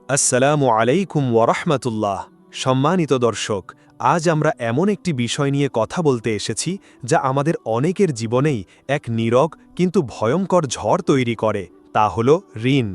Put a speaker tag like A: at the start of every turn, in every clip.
A: আসসালামু আলাইকুম ওয়ারাহমাতুল্লাহ। সম্মানিত দর্শক, আজ আমরা এমন একটি বিষয় নিয়ে কথা বলতে এসেছি যা আমাদের অনেকের জীবনেই এক নীরব কিন্তু ভয়ঙ্কর ঝড় তৈরি করে। তা হল ঋণ।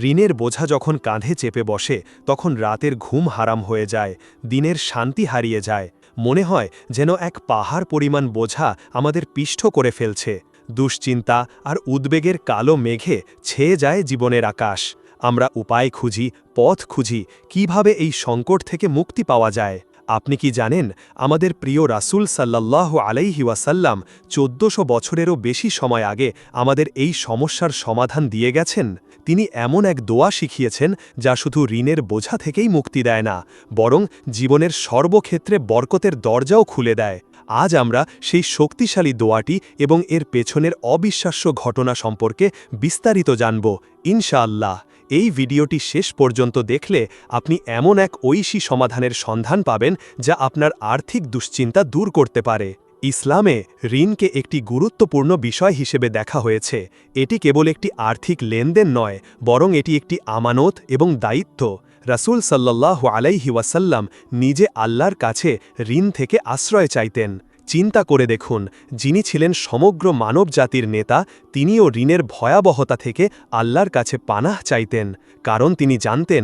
A: ঋণের বোঝা যখন কাঁধে চেপে বসে তখন রাতের ঘুম হারাম হয়ে যায়, দিনের শান্তি হারিয়ে যায়। মনে হয় যেন এক পাহাড় পরিমাণ বোঝা আমাদের পিষ্ট করে ফেলছে। দুশ্চিন্তা আর উদ্বেগের কালো মেঘে ছেয়ে যায় জীবনের আকাশ। আমরা উপায় খুঁজি, পথ খুঁজি, কিভাবে এই সংকট থেকে মুক্তি পাওয়া যায়। আপনি কি জানেন, আমাদের প্রিয় রাসূল সাল্লাল্লাহু আলাইহি ওয়াসাল্লাম ১৪০০ বছরেরও বেশি সময় আগে আমাদের এই সমস্যার সমাধান দিয়ে গেছেন। তিনি এমন এক দোয়া শিখিয়েছেন যা শুধু ঋণের বোঝা থেকেই মুক্তি দেয় না, বরং জীবনের সর্বক্ষেত্রে বরকতের দরজাও খুলে দেয়। আজ আমরা সেই শক্তিশালী দোয়াটি এবং এর পেছনের অবিশ্বাস্য ঘটনা সম্পর্কে বিস্তারিত জানব ইনশাআল্লাহ। এই ভিডিওটি শেষ পর্যন্ত দেখলে আপনি এমন এক ঐশী সমাধানের সন্ধান পাবেন যা আপনার আর্থিক দুশ্চিন্তা দূর করতে পারে। ইসলামে ঋণকে একটি গুরুত্বপূর্ণ বিষয় হিসেবে দেখা হয়েছে। এটি কেবল একটি আর্থিক লেনদেন নয়, বরং এটি একটি আমানত এবং দায়িত্ব। রাসূল সাল্লাল্লাহু আলাইহি ওয়াসাল্লাম নিজে আল্লাহর কাছে ঋণ থেকে আশ্রয় চাইতেন। চিন্তা করে দেখুন, যিনি ছিলেন সমগ্র মানবজাতির নেতা, তিনিও ঋণের ভয়াবহতা থেকে আল্লাহর কাছে পানাহ চাইতেন। কারণ তিনি জানতেন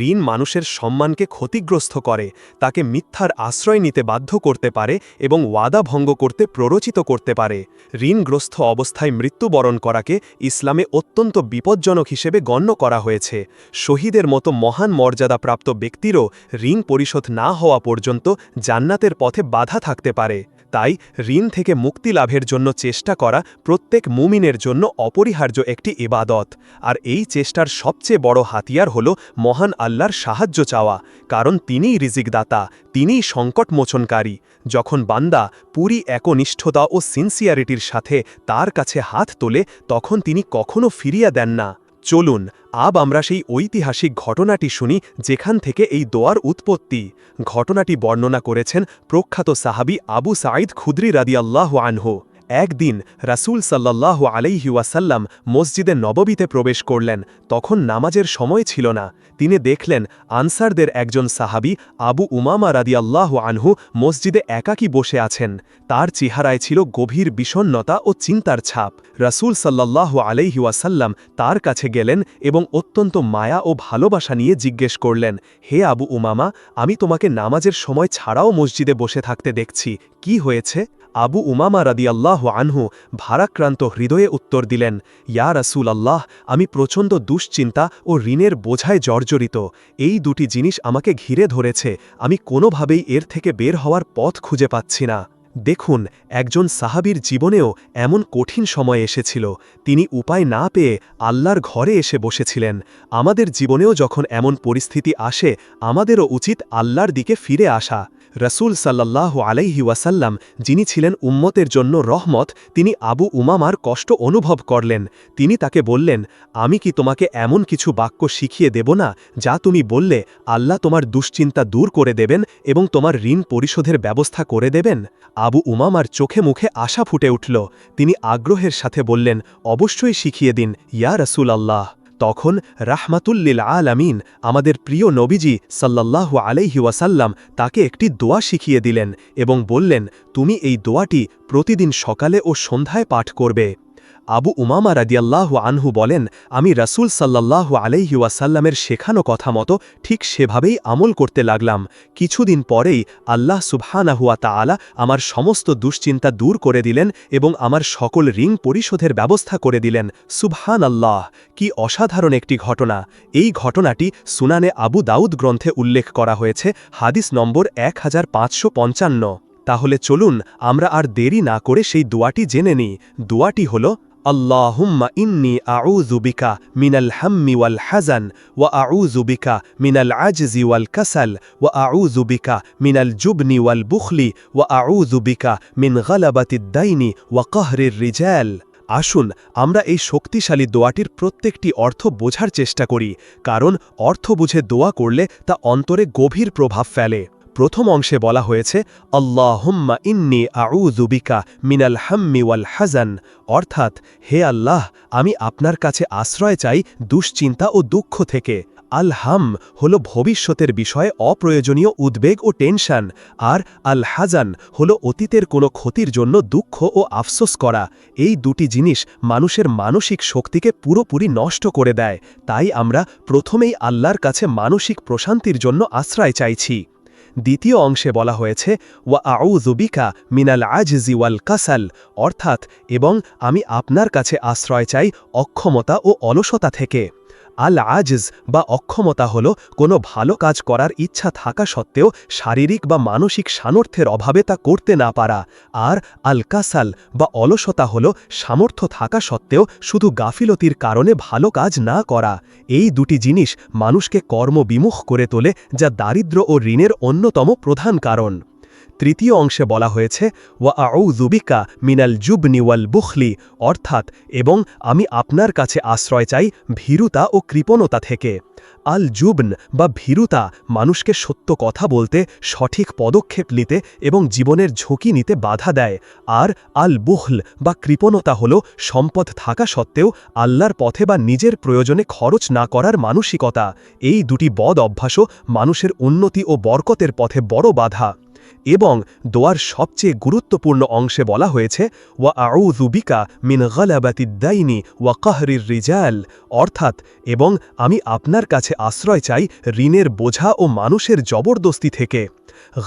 A: ঋণ মানুষের সম্মানকে ক্ষতিগ্রস্ত করে, তাকে মিথ্যার আশ্রয় নিতে বাধ্য করতে পারে এবং ওয়াদা ভঙ্গ করতে প্ররোচিত করতে পারে। ঋণগ্রস্ত অবস্থায় মৃত্যুবরণ করাকে ইসলামে অত্যন্ত বিপজ্জনক হিসেবে গণ্য করা হয়েছে। শহীদের মতো মহান মর্যাদাপ্রাপ্ত ব্যক্তিরও ঋণ পরিশোধ না হওয়া পর্যন্ত জান্নাতের পথে বাধা থাকতে পারে। তাই ঋণ থেকে মুক্তি লাভের জন্য চেষ্টা করা প্রত্যেক মুমিনের জন্য অপরিহার্য একটি ইবাদত। আর এই চেষ্টার সবচেয়ে বড় হাতিয়ার হল মহান আল্লাহর সাহায্য চাওয়া, কারণ তিনিই রিজিকদাতা, তিনিই সংকটমোচনকারী। যখন বান্দা পুরি একনিষ্ঠতা ও সিনসিয়ারিটির সাথে তার কাছে হাত তোলে, তখন তিনি কখনো ফিরিয়ে দেন না। চলুন আব আমরা সেই ঐতিহাসিক ঘটনাটি শুনি যেখান থেকে এই দোয়ার উৎপত্তি। ঘটনাটি বর্ণনা করেছেন প্রখ্যাত সাহাবী আবু সাঈদ খুদরি রাদিয়াল্লাহু আনহু। একদিন রাসূল সাল্লাল্লাহু আলাইহি ওয়াসাল্লাম মসজিদে নববীতে প্রবেশ করলেন। তখন নামাজের সময় ছিল না। তিনি দেখলেন আনসারদের একজন সাহাবী আবু উমামা রাদিয়াল্লাহু আনহু মসজিদে একাকী বসে আছেন। তার চেহারায় ছিল গভীর বিষণ্ণতা ও চিন্তার ছাপ। রাসূল সাল্লাল্লাহু আলাইহি ওয়াসাল্লাম তার কাছে গেলেন এবং অত্যন্ত মায়া ও ভালোবাসা নিয়ে জিজ্ঞেস করলেন, হে আবু উমামা, আমি তোমাকে নামাজের সময় ছাড়াও মসজিদে বসে থাকতে দেখছি, কি হয়েছে? আবু উমামা রাদিয়াল্লাহু আনহু ভারাক্রান্ত হৃদয়ে উত্তর দিলেন, ইয়া রাসূল আল্লাহ, আমি প্রচণ্ড দুশ্চিন্তা ও ঋণের বোঝায় জর্জরিত। এই দুটি জিনিস আমাকে ঘিরে ধরেছে, আমি কোনোভাবেই এর থেকে বের হওয়ার পথ খুঁজে পাচ্ছি না। দেখুন, একজন সাহাবীর জীবনেও এমন কঠিন সময় এসেছিল। তিনি উপায় না পেয়ে আল্লাহর ঘরে এসে বসেছিলেন। আমাদের জীবনেও যখন এমন পরিস্থিতি আসে, আমাদেরও উচিত আল্লাহর দিকে ফিরে আসা। রাসূল সাল্লাল্লাহু আলাইহি ওয়াসাল্লাম, যিনি ছিলেন উম্মতের জন্য রহমত, তিনি আবু উমামার কষ্ট অনুভব করলেন। তিনি তাকে বললেন, আমি কি তোমাকে এমন কিছু বাক্য শিখিয়ে দেব না যা তুমি বললে আল্লাহ তোমার দুশ্চিন্তা দূর করে দেবেন এবং তোমার ঋণ পরিশোধের ব্যবস্থা করে দেবেন? আবু উমামার চোখে মুখে আশা ফুটে উঠল। তিনি আগ্রহের সাথে বললেন, অবশ্যই শিখিয়ে দিন ইয়া রাসূল আল্লাহ। তখন রাহমাতুল্লিল আলামিন আমাদের প্রিয় নবীজি সাল্লাল্লাহু আলাইহি ওয়াসাল্লাম তাকে একটি দোয়া শিখিয়ে দিলেন এবং বললেন, তুমি এই দোয়াটি প্রতিদিন সকালে ও সন্ধ্যায় পাঠ করবে। আবু উমামা রাদিয়াল্লাহু আনহু বলেন, আমি রাসূল সাল্লাল্লাহু আলাইহি ওয়াসাল্লামের শেখানো কথা মতো ঠিক সেভাবেই আমল করতে লাগলাম। কিছুদিন পরেই আল্লাহ সুবহানাহু ওয়া তাআলা আমার সমস্ত দুশ্চিন্তা দূর করে দিলেন এবং আমার সকল ঋণ পরিশোধের ব্যবস্থা করে দিলেন। সুবহানাল্লাহ, কি অসাধারণ একটি ঘটনা! এই ঘটনাটি সুনানে আবু দাউদ গ্রন্থে উল্লেখ করা হয়েছে, হাদিস নম্বর 1555। তাহলে চলুন আমরা আর দেরি না করে সেই দোয়াটি জেনে নিই। দোয়াটি হল, আল্লাহুম্মা ইন্নী আউযু বিকা মিনাল হাম্মি ওয়াল হাযান ওয়া আউযু বিকা মিনাল আজজি ওয়াল কাসাল ওয়া আউযু বিকা মিনাল জুবনি ওয়াল বুখলি ওয়া আউযু বিকা মিন গালাবাতিদ দাইনি ওয়া কাহরির রিজাল। আসুন আমরা এই শক্তিশালী দোয়াটির প্রত্যেকটি অর্থ বোঝার চেষ্টা করি, কারণ অর্থ বুঝে দোয়া করলে তা অন্তরে গভীর প্রভাব ফেলে। প্রথম অংশে বলা হয়েছে, আল্লাহুম্মা ইন্নী আউযু বিকা মিনাল হাম্মি ওয়াল হাযান, অর্থাৎ হে আল্লাহ, আমি আপনার কাছে আশ্রয় চাই দুশ্চিন্তা ও দুঃখ থেকে।
B: আল হাম হল ভবিষ্যতের বিষয়ে অপ্রয়োজনীয় উদ্বেগ ও টেনশন, আর আল হাজান হল অতীতের কোনো ক্ষতির জন্য দুঃখ ও আফসোস করা। এই দুটি জিনিস মানুষের মানসিক শক্তিকে পুরোপুরি নষ্ট করে দেয়। তাই আমরা প্রথমেই আল্লাহর কাছে মানসিক প্রশান্তির জন্য আশ্রয় চাইছি। দ্বিতীয় অংশে বলা হয়েছে ওয়া আউযু বিকা মিনাল আজজি ওয়াল কাসাল, অর্থাৎ এবং আমি আপনার কাছে আশ্রয় চাই অক্ষমতা ও অলসতা থেকে। আল আজজ বা অক্ষমতা হল কোনো ভালো কাজ করার ইচ্ছা থাকা সত্ত্বেও শারীরিক বা মানসিক সামর্থ্যের অভাবে তা করতে না পারা, আর আল কাসাল বা অলসতা হল সামর্থ্য থাকা সত্ত্বেও শুধু গাফিলতির কারণে ভালো কাজ না করা। এই দুটি জিনিস মানুষকে কর্মবিমুখ করে তোলে, যা দারিদ্র্য ও ঋণের অন্যতম প্রধান কারণ। তৃতীয় অংশে বলা হয়েছে ওয়া আউযু বিকা মিনাল জুবনি ওয়াল বুখলি, অর্থাৎ এবং আমি আপনার কাছে আশ্রয় চাই ভীরুতা ও কৃপণতা থেকে। আল জুবন বা ভীরুতা মানুষকে সত্য কথা বলতে, সঠিক পদক্ষেপ নিতে এবং জীবনের ঝুঁকি নিতে বাধা দেয়, আর আল বুখল বা কৃপণতা হল সম্পদ থাকা সত্ত্বেও আল্লাহর পথে বা নিজের প্রয়োজনে খরচ না করার মানসিকতা। এই দুটি বদ অভ্যাসও মানুষের উন্নতি ও বরকতের পথে বড় বাধা। এবং দোয়ার সবচেয়ে গুরুত্বপূর্ণ অংশে বলা হয়েছে ওয়া আউযু বিকা মিন গালাবাতিদ দাইনি ওয়া কাহরির রিজাল, অর্থাৎ এবং আমি আপনার কাছে আশ্রয় চাই ঋণের বোঝা ও মানুষের জবরদস্তি থেকে।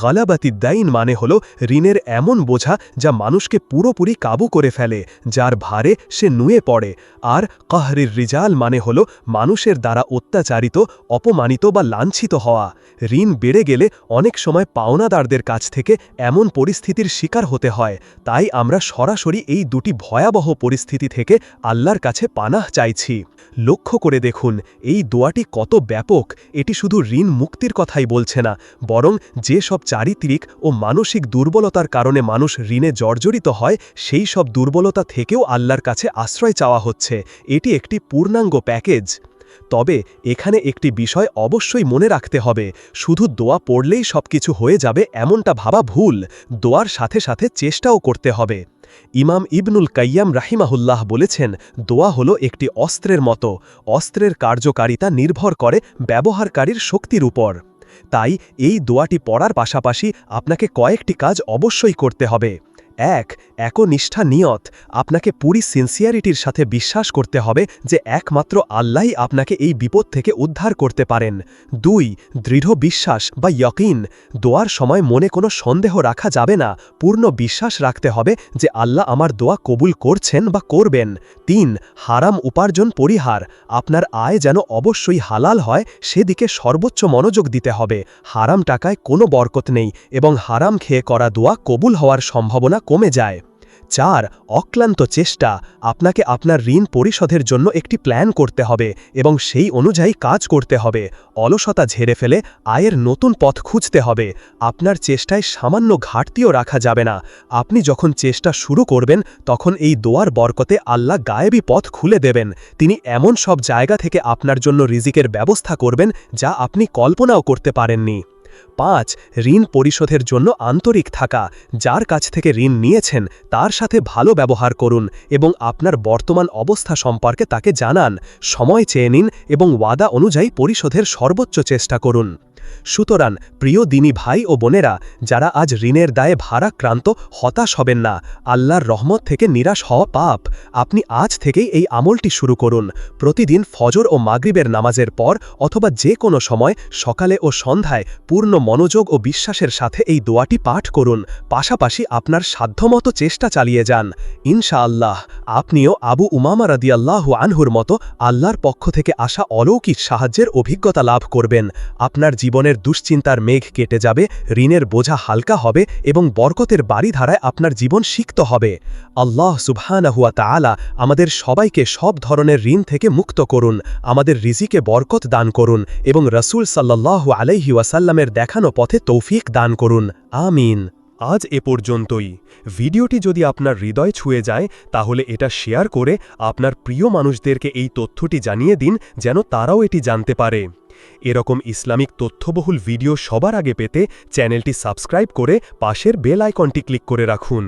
B: গালাবাতিদ দাইন মানে হল ঋণের এমন বোঝা যা মানুষকে পুরোপুরি কাবু করে ফেলে, যার ভারে সে নুয়ে পড়ে। আর কাহরির রিজাল মানে হল মানুষের দ্বারা অত্যাচারিত, অপমানিত বা লাঞ্ছিত হওয়া। ঋণ বেড়ে গেলে অনেক সময় পাওনাদারদের কাছ থেকে এমন পরিস্থিতির শিকার হতে হয়। তাই আমরা সরাসরি এই দুটি ভয়াবহ পরিস্থিতি থেকে আল্লাহর কাছে পানাহ চাইছি। লক্ষ্য করে দেখুন এই দোয়াটি কত ব্যাপক। এটি শুধু ঋণ মুক্তির কথাই বলছে না, বরং যে সব চারিত্রিক ও মানসিক দুর্বলতার কারণে মানুষ ঋণে জর্জরিত হয়, সেই সব দুর্বলতা থেকেও আল্লাহর কাছে আশ্রয় চাওয়া হচ্ছে। এটি একটি পূর্ণাঙ্গ প্যাকেজ। তবে এখানে একটি বিষয় অবশ্যই মনে রাখতে হবে, শুধু দোয়া পড়লেই সবকিছু হয়ে যাবে এমনটা ভাবা ভুল। দোয়ার সাথে সাথে চেষ্টাও করতে হবে। ইমাম ইবনুল কাইয়াম রাহিমাহুল্লাহ বলেছেন, দোয়া হলো একটি অস্ত্রের মতো। অস্ত্রের কার্যকারিতা নির্ভর করে ব্যবহারকারীর শক্তির উপর। তাই এই দোয়াটি পড়ার পাশাপাশি আপনাকে কয়েকটি কাজ অবশ্যই করতে হবে। একনিষ্ঠা নিয়ত, আপনাকে পুরি সিনসিয়ারিটির সাথে বিশ্বাস করতে হবে যে একমাত্র আল্লাহই আপনাকে এই বিপদ থেকে উদ্ধার করতে পারেন। 2 দৃঢ় বিশ্বাস বা ইয়াকিন, দোয়ার সময় মনে কোনো সন্দেহ রাখা যাবে না, পূর্ণ বিশ্বাস রাখতে হবে যে আল্লাহ আমার দোয়া কবুল করছেন বা করবেন। 3 হারাম উপার্জন পরিহার, আপনার আয় যেন অবশ্যই হালাল হয় সেদিকে সর্বোচ্চ মনোযোগ দিতে হবে। হারাম টাকায় কোনো বরকত নেই এবং হারাম খেয়ে করা দোয়া কবুল হওয়ার সম্ভাবনা কমে যায়। 4 অক্লান্ত চেষ্টা, আপনাকে আপনার ঋণ পরিশোধের জন্য একটি প্ল্যান করতে হবে এবং সেই অনুযায়ী কাজ করতে হবে। অলসতা ঝেড়ে ফেলে আয়ের নতুন পথ খুঁজতে হবে। আপনার চেষ্টায় সামান্য ঘাটতিও রাখা যাবে না। আপনি যখন চেষ্টা শুরু করবেন তখন এই দোয়ার বরকতে আল্লাহ গায়েবী পথ খুলে দেবেন। তিনি এমন সব জায়গা থেকে আপনার জন্য রিজিকের ব্যবস্থা করবেন যা আপনি কল্পনাও করতে পারেননি। 5 ঋণ পরিশোধের জন্য আন্তরিক থাকা, যার কাছ থেকে ঋণ নিয়েছেন তার সাথে ভালো ব্যবহার করুন এবং আপনার বর্তমান অবস্থা সম্পর্কে তাকে জানান। সময় চেয়ে নিন এবং ওয়াদা অনুযায়ী পরিশোধের সর্বোচ্চ চেষ্টা করুন। সুতরাং প্রিয় দিনী ভাই ও বোনেরা, যারা আজ ঋণের দায়ে ভারাক্রান্ত, হতাশ হবেন না। আল্লাহর রহমত থেকে নিরাশ হওয়া পাপ। আপনি আজ থেকেই এই আমলটি শুরু করুন। প্রতিদিন ফজর ও মাগরিবের নামাজের পর অথবা যে কোনো সময় সকালে ও সন্ধ্যায় পূর্ণ মনোযোগ ও বিশ্বাসের সাথে এই দোয়াটি পাঠ করুন। পাশাপাশি আপনার সাধ্যমতো চেষ্টা চালিয়ে যান। ইনশাআল্লাহ আপনিও আবু উমামা রাদিয়াল্লাহু আনহুর মতো আল্লাহর পক্ষ থেকে আসা অলৌকিক সাহায্যের অভিজ্ঞতা লাভ করবেন। আপনার জীবনের দুশ্চিন্তার মেঘ কেটে যাবে, ঋণের বোঝা হালকা হবে এবং বরকতের বাড়িধারায় আপনার জীবন সিক্ত হবে। আল্লাহ সুবহানাহু ওয়া তাআলা আমাদের সবাইকে সব ধরনের ঋণ থেকে মুক্ত করুন, আমাদের রিজিকে বরকত দান করুন এবং রাসূল সাল্লাল্লাহু আলাইহি ওয়াসাল্লামের দেখানো পথে তৌফিক দান করুন। আমিন। আজ এ পর্যন্তই। ভিডিওটি যদি আপনার হৃদয় ছুঁয়ে যায় তাহলে এটা শেয়ার করে আপনার প্রিয় মানুষদেরকে এই তথ্যটি জানিয়ে দিন, যেন তারাও এটি জানতে পারে। এরকম ইসলামিক তথ্যবহুল ভিডিও সবার আগে পেতে চ্যানেলটি সাবস্ক্রাইব করে পাশের বেল আইকনটি ক্লিক করে রাখুন।